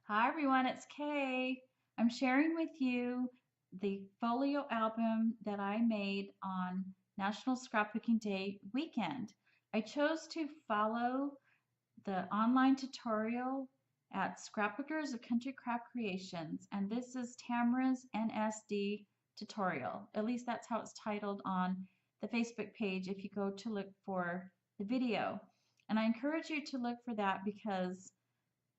Hi everyone, it's Kay. I'm sharing with you the Folio album that I made on National Scrapbooking Day weekend. I chose to follow the online tutorial at Scrapbookers of Craft Creations, and this is Tamara's NSD tutorial. At least that's how it's titled on the Facebook page if you go to look for the video. And I encourage you to look for that because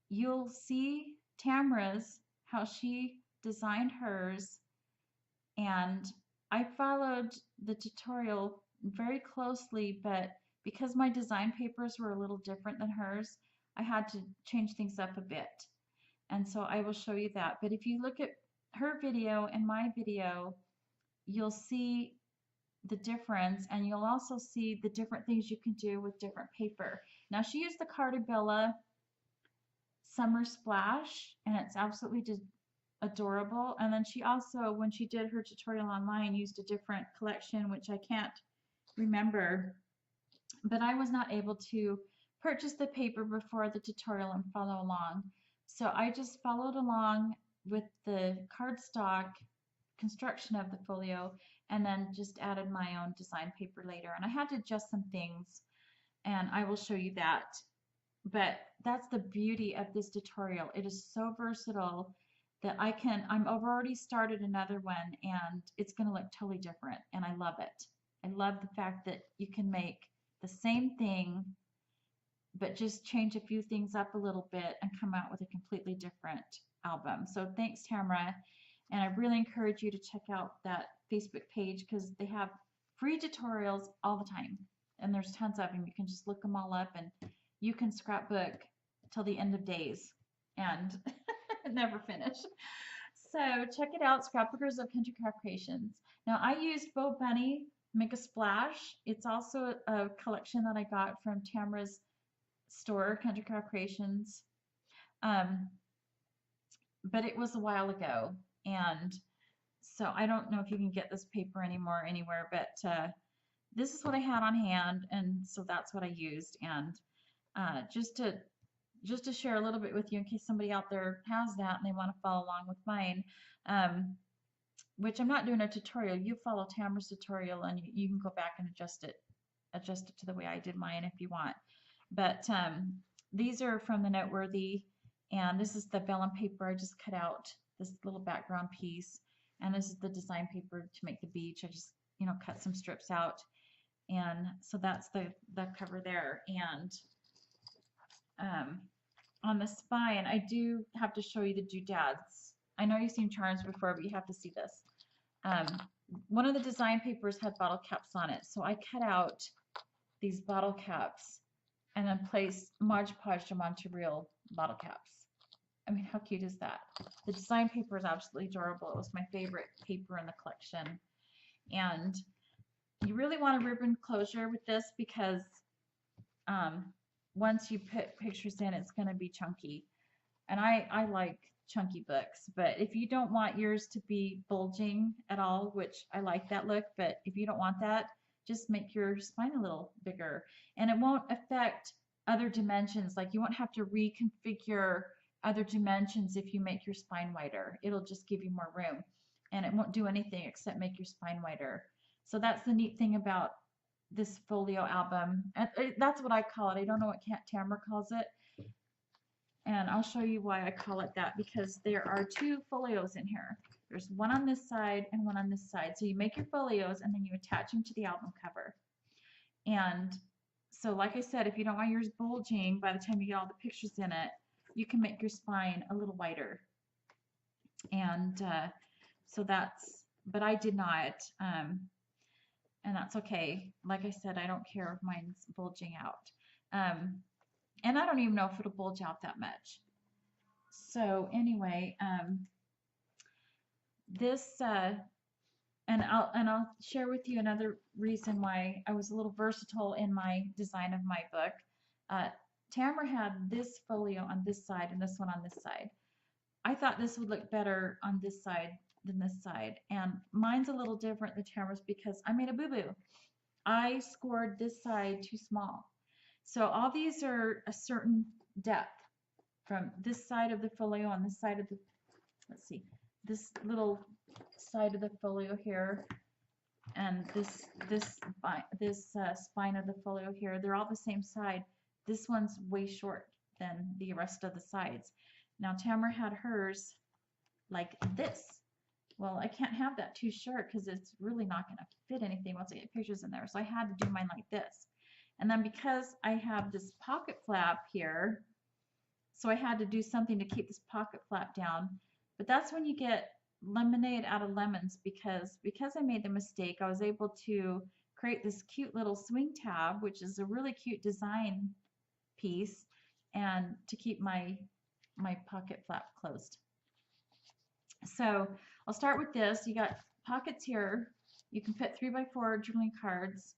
you'll see Tamara's, how she designed hers, and I followed the tutorial very closely, but because my design papers were a little different than hers, I had to change things up a bit. And so I will show you that. But if you look at her video and my video, you'll see the difference, and you'll also see the different things you can do with different paper. Now she used the Cartabella Summer Splash, and it's absolutely just adorable. And then she also, when she did her tutorial online, used a different collection, which I can't remember, but I was not able to purchase the paper before the tutorial and follow along. So I just followed along with the cardstock construction of the folio and then just added my own design paper later. And I had to adjust some things, and I will show you that. But that's the beauty of this tutorial. It is so versatile that I've already started another one and it's going to look totally different, and I love it. I love the fact that you can make the same thing but just change a few things up a little bit and come out with a completely different album. So thanks, Tamara, and I really encourage you to check out that Facebook page because they have free tutorials all the time, and there's tons of them. You can just look them all up and you can scrapbook till the end of days and never finish. So check it out, Scrapbookers of Craft Creations. Now I used Bo Bunny Make a Splash. It's also a collection that I got from Tamara's store, Country Craft Creations. Um, but it was a while ago, and so I don't know if you can get this paper anymore anywhere, but this is what I had on hand, and so that's what I used. And just to share a little bit with you in case somebody out there has that and they want to follow along with mine, which I'm not doing a tutorial. You follow Tamara's tutorial and you can go back and adjust it to the way I did mine if you want. But these are from the Noteworthy, and this is the vellum paper. I just cut out this little background piece, and this is the design paper to make the beach. I just cut some strips out, and so that's the cover there. And on the spine, I do have to show you the doodads. I know you've seen charms before, but you have to see this. One of the design papers had bottle caps on it, so I cut out these bottle caps and then placed Mod Podged them onto real bottle caps. I mean, how cute is that? The design paper is absolutely adorable. It was my favorite paper in the collection. And you really want a ribbon closure with this because once you put pictures in, it's going to be chunky. And I like chunky books, but if you don't want yours to be bulging at all, which I like that look, but if you don't want that, just make your spine a little bigger, and it won't affect other dimensions. Like, you won't have to reconfigure other dimensions if you make your spine wider. It'll just give you more room, and it won't do anything except make your spine wider. So that's the neat thing about this folio album, and that's what I call it. I don't know what Tamara calls it, and I'll show you why I call it that, because there are two folios in here. There's one on this side and one on this side. So you make your folios and then you attach them to the album cover. And so, like I said, if you don't want yours bulging by the time you get all the pictures in it, you can make your spine a little wider. And so that's, but I did not, and that's okay. Like I said, I don't care if mine's bulging out. And I don't even know if it'll bulge out that much. So anyway, this and I'll share with you another reason why I was a little versatile in my design of my book. Tamara had this folio on this side and this one on this side. I thought this would look better on this side than this side, and mine's a little different than Tamara's because I made a boo-boo. I scored this side too small. So all these are a certain depth, from this side of the folio on this side of the, let's see, this little side of the folio here, and this spine of the folio here, they're all the same side. This one's way short than the rest of the sides. Now Tamara had hers like this. Well, I can't have that too short because it's really not going to fit anything once I get pictures in there. So I had to do mine like this. And then because I have this pocket flap here, so I had to do something to keep this pocket flap down. But that's when you get lemonade out of lemons, because I made the mistake, I was able to create this cute little swing tab, which is a really cute design piece, and to keep my pocket flap closed. So I'll start with this. You got pockets here. You can fit 3x4 journaling cards.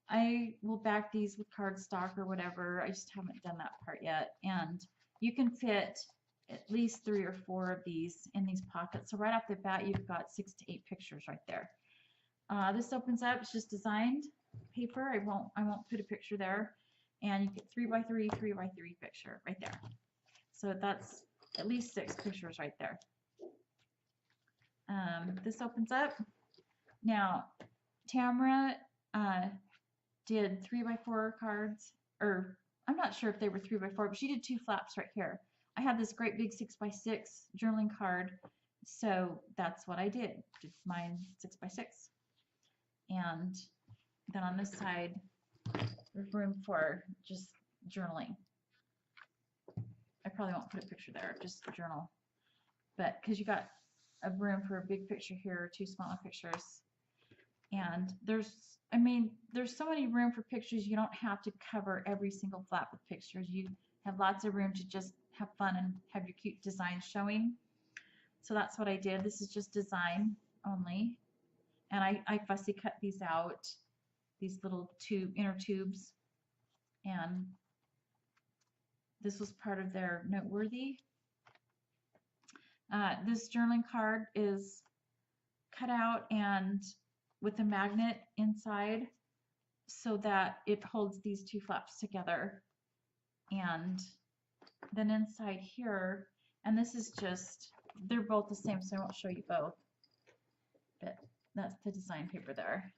I will back these with cardstock or whatever. I just haven't done that part yet. And you can fit at least 3 or 4 of these in these pockets. So right off the bat, you've got 6 to 8 pictures right there. This opens up. It's just designed paper. I won't put a picture there. And you get 3x3, 3x3 picture right there. So that's at least 6 pictures right there. This opens up. Now, Tamara did 3x4 cards, or I'm not sure if they were 3x4, but she did 2 flaps right here. I have this great big 6x6 journaling card, so that's what I did. Did mine 6x6. And then on this side, there's room for just journaling. I probably won't put a picture there, just journal. But because you got a room for a big picture here, 2 smaller pictures. And there's so many room for pictures, you don't have to cover every single flap with pictures. You have lots of room to just have fun and have your cute designs showing. So that's what I did. This is just design only. And I fussy cut these out, these little inner tubes. And this was part of their noteworthy. This journaling card is cut out and with a magnet inside so that it holds these 2 flaps together. And then inside here, and this is just, they're both the same, so I won't show you both, but that's the design paper there.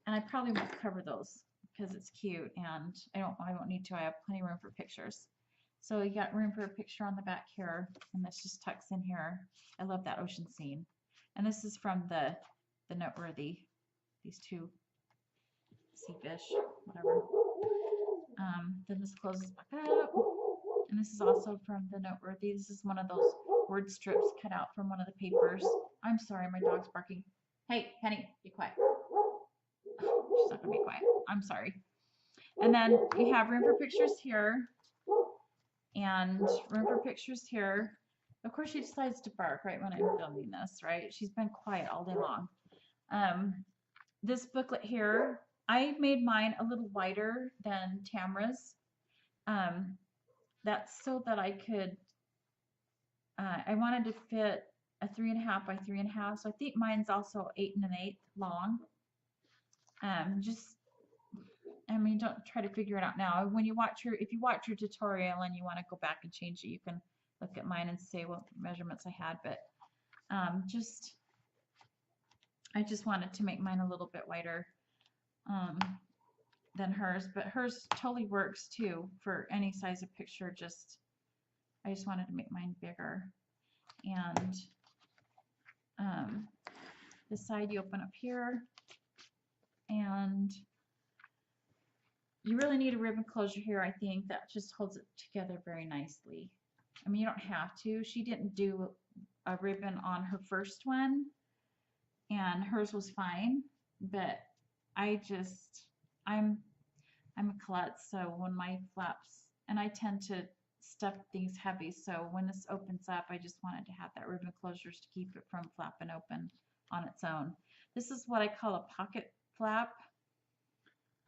And I probably won't cover those because it's cute, and I won't need to. I have plenty of room for pictures. So you got room for a picture on the back here, and this just tucks in here. I love that ocean scene. And this is from the noteworthy, these 2 sea fish, whatever. Then this closes back up, and this is also from the noteworthy. This is one of those word strips cut out from one of the papers. I'm sorry, my dog's barking. Hey, Penny, be quiet. She's not gonna be quiet. I'm sorry. And then you have room for pictures here, and room for pictures here. Of course, she decides to bark right when I'm filming this, right? She's been quiet all day long. This booklet here, I made mine a little wider than Tamara's. That's so that I could, I wanted to fit a 3.5 by 3.5, so I think mine's also 8 1/8 long. Don't try to figure it out now. When you watch if you watch your tutorial and you want to go back and change it, you can look at mine and say what measurements I had. But I just wanted to make mine a little bit wider than hers, but hers totally works too for any size of picture. I just wanted to make mine bigger. And this side you open up here, and you really need a ribbon closure here. I think that just holds it together very nicely. I mean, you don't have to. She didn't do a ribbon on her first one, and hers was fine, but I'm a klutz, so when my flaps, and I tend to stuff things heavy, so when this opens up, I just wanted to have that ribbon closures to keep it from flapping open on its own. This is what I call a pocket flap.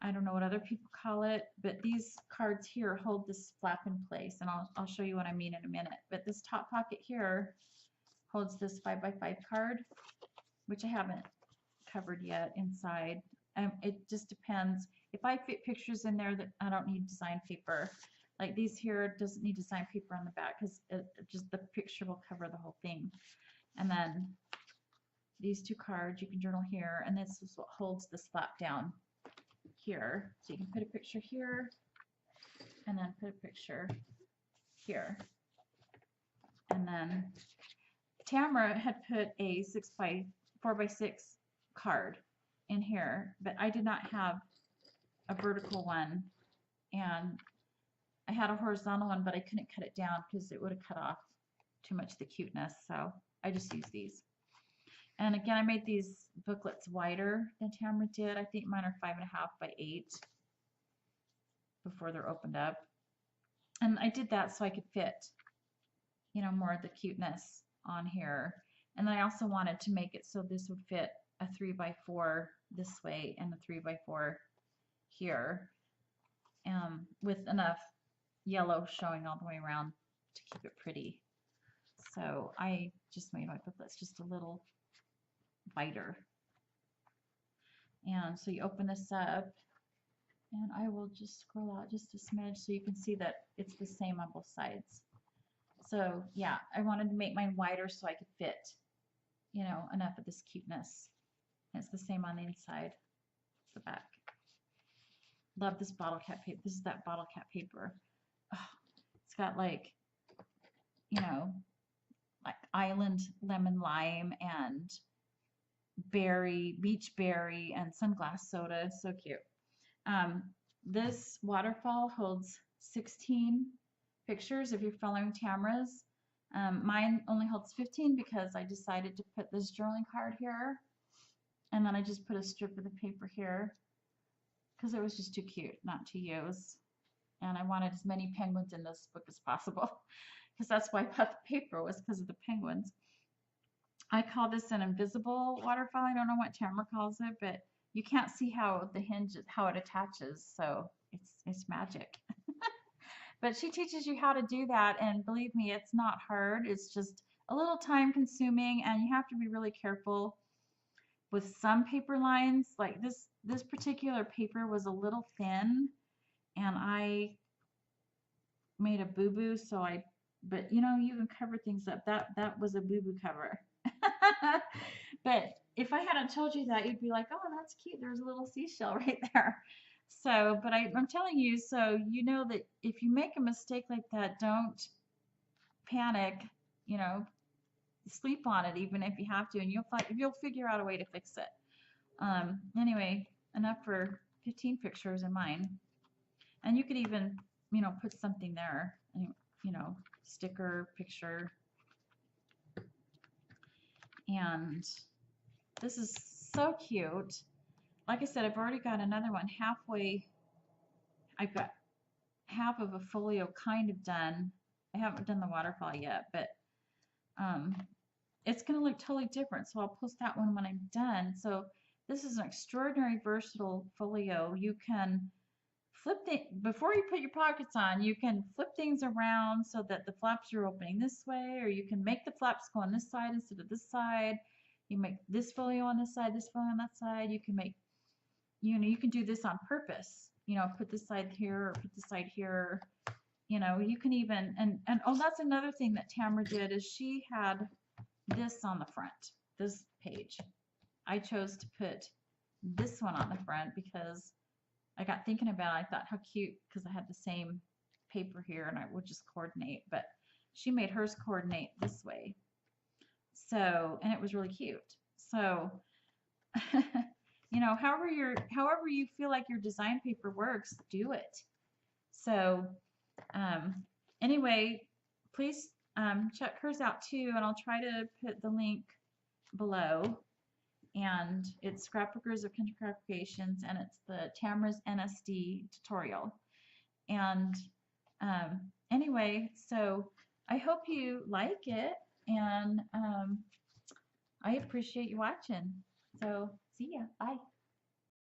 I don't know what other people call it, but these cards here hold this flap in place, and I'll show you what I mean in a minute. But this top pocket here holds this 5x5 card, which I haven't covered yet inside. It just depends. If I fit pictures in there that I don't need design paper, Like these here doesn't need design paper on the back because just the picture will cover the whole thing. And then these 2 cards, you can journal here, and this is what holds the flap down here. So you can put a picture here, and then put a picture here. And then Tamara had put a 4x6 card in here, but I did not have a vertical one, and I had a horizontal one, but I couldn't cut it down because it would have cut off too much of the cuteness, so I just used these. And again, I made these booklets wider than Tamara did. I think mine are 5.5 by 8 before they're opened up. And I did that so I could fit, you know, more of the cuteness on here. And then I also wanted to make it so this would fit a 3x4 this way and a 3x4 here, with enough yellow showing all the way around to keep it pretty. So I just made my booklets just a little wider. And so you open this up, and I will just scroll out just a smidge so you can see that it's the same on both sides. So yeah, I wanted to make mine wider so I could fit, you know, enough of this cuteness. And it's the same on the inside, the back. Love this bottle cap paper. This is that bottle cap paper. Oh, it's got like, you know, like island lemon lime and berry, beach berry, and sunglass soda. So cute. This waterfall holds 16 pictures if you're following Tamara's. Mine only holds 15 because I decided to put this journaling card here, and then I just put a strip of the paper here because it was just too cute not to use, and I wanted as many penguins in this book as possible because that's why I bought the paper, was because of the penguins. I call this an invisible waterfall. I don't know what Tamara calls it, but you can't see how the hinge, how it attaches, so it's magic. But she teaches you how to do that, and believe me, it's not hard. It's just a little time consuming, and you have to be really careful with some paper lines. Like this particular paper was a little thin, and I made a boo-boo, but you know, you can cover things up. That was a boo-boo cover. But if I hadn't told you that, you'd be like, oh, that's cute. There's a little seashell right there. So, but I'm telling you, so you know that if you make a mistake like that, don't panic, you know, sleep on it even if you have to, and you'll figure out a way to fix it. Anyway, enough for 15 pictures in mine. And you could even, you know, put something there, you know, sticker, picture. And this is so cute. Like I said, I've already got another one halfway. I've got half of a folio kind of done. I haven't done the waterfall yet, but it's going to look totally different. So I'll post that one when I'm done. So this is an extraordinary versatile folio. You can flip before you put your pockets on, you can flip things around so that the flaps are opening this way, or you can make the flaps go on this side instead of this side. You make this folio on this side, this folio on that side. You can make, you know, you can do this on purpose. You know, put this side here, or put this side here. You know, you can even, and oh, that's another thing that Tamara did, is she had this on the front, this page. I chose to put this one on the front because I got thinking about it. I thought how cute, because I had the same paper here and I would just coordinate, but she made hers coordinate this way. So, and it was really cute. So, you know, however you feel like your design paper works, do it. So, anyway, please check hers out too, and I'll try to put the link below. And it's Scrapbookers of CC Creations, and it's the Tamara's NSD tutorial. And anyway, so I hope you like it, and I appreciate you watching. So see ya. Bye.